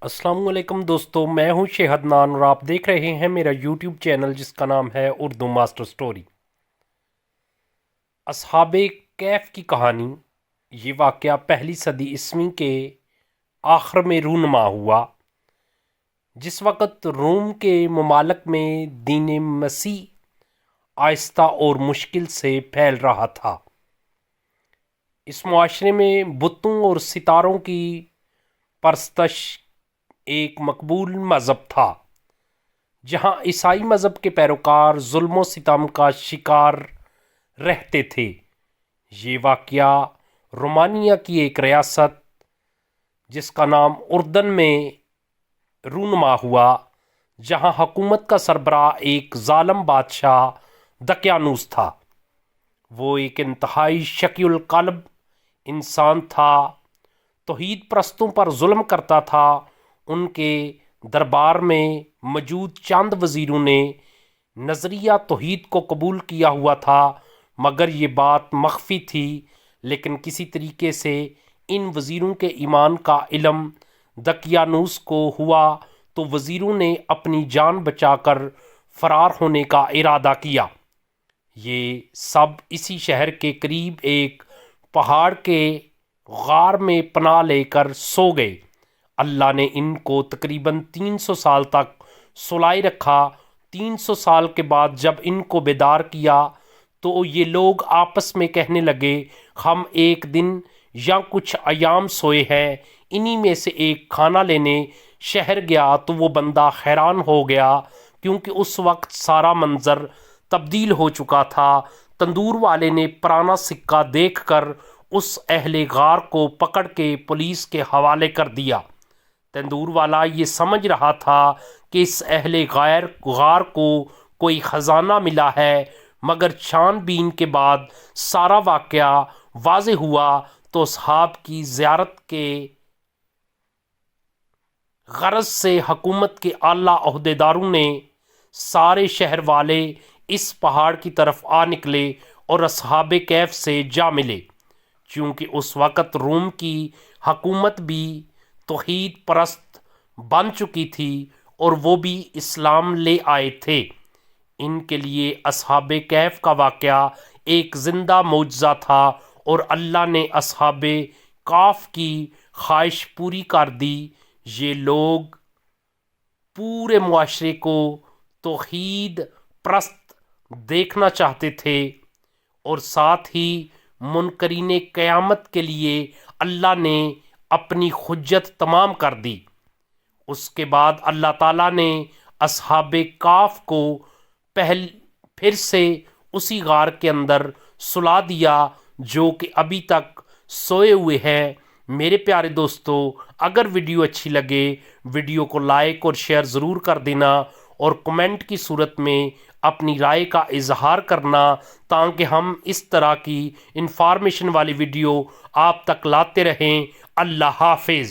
السلام علیکم دوستو، میں ہوں شیخ عدنان اور آپ دیکھ رہے ہیں میرا یوٹیوب چینل جس کا نام ہے اردو ماسٹر سٹوری۔ اصحاب کہف کی کہانی۔ یہ واقعہ پہلی صدی عیسوی کے آخر میں رونما ہوا، جس وقت روم کے ممالک میں دین مسیح آہستہ اور مشکل سے پھیل رہا تھا۔ اس معاشرے میں بتوں اور ستاروں کی پرستش ایک مقبول مذہب تھا، جہاں عیسائی مذہب کے پیروکار ظلم و ستم کا شکار رہتے تھے۔ یہ واقعہ رومانیہ کی ایک ریاست جس کا نام اردن میں رونما ہوا، جہاں حکومت کا سربراہ ایک ظالم بادشاہ دقیانوس تھا۔ وہ ایک انتہائی شقی القلب انسان تھا، توحید پرستوں پر ظلم کرتا تھا۔ ان کے دربار میں موجود چند وزیروں نے نظریہ توحید کو قبول کیا ہوا تھا، مگر یہ بات مخفی تھی۔ لیکن کسی طریقے سے ان وزیروں کے ایمان کا علم دقیانوس کو ہوا تو وزیروں نے اپنی جان بچا کر فرار ہونے کا ارادہ کیا۔ یہ سب اسی شہر کے قریب ایک پہاڑ کے غار میں پناہ لے کر سو گئے۔ اللہ نے ان کو تقریباً 300 سال تک سلائے رکھا۔ 300 سال کے بعد جب ان کو بیدار کیا تو یہ لوگ آپس میں کہنے لگے، ہم ایک دن یا کچھ ایام سوئے ہیں۔ انہی میں سے ایک کھانا لینے شہر گیا تو وہ بندہ حیران ہو گیا، کیونکہ اس وقت سارا منظر تبدیل ہو چکا تھا۔ تندور والے نے پرانا سکہ دیکھ کر اس اہل غار کو پکڑ کے پولیس کے حوالے کر دیا۔ تندور والا یہ سمجھ رہا تھا کہ اس اہل غار کو کوئی خزانہ ملا ہے، مگر چھان بین کے بعد سارا واقعہ واضح ہوا تو اصحاب کی زیارت کے غرض سے حکومت کے اعلیٰ عہدیداروں نے سارے شہر والے اس پہاڑ کی طرف آ نکلے اور اصحاب کہف سے جا ملے۔ چونکہ اس وقت روم کی حکومت بھی توحید پرست بن چکی تھی اور وہ بھی اسلام لے آئے تھے، ان کے لیے اصحاب کہف کا واقعہ ایک زندہ معجزہ تھا، اور اللہ نے اصحاب کہف کی خواہش پوری کر دی۔ یہ لوگ پورے معاشرے کو توحید پرست دیکھنا چاہتے تھے، اور ساتھ ہی منکرین قیامت کے لیے اللہ نے اپنی حجت تمام کر دی۔ اس کے بعد اللہ تعالیٰ نے اصحاب کہف کو پھر سے اسی غار کے اندر سلا دیا، جو کہ ابھی تک سوئے ہوئے ہیں۔ میرے پیارے دوستو، اگر ویڈیو اچھی لگے ویڈیو کو لائک اور شیئر ضرور کر دینا، اور کمنٹ کی صورت میں اپنی رائے کا اظہار کرنا، تاکہ ہم اس طرح کی انفارمیشن والی ویڈیو آپ تک لاتے رہیں۔ اللہ حافظ۔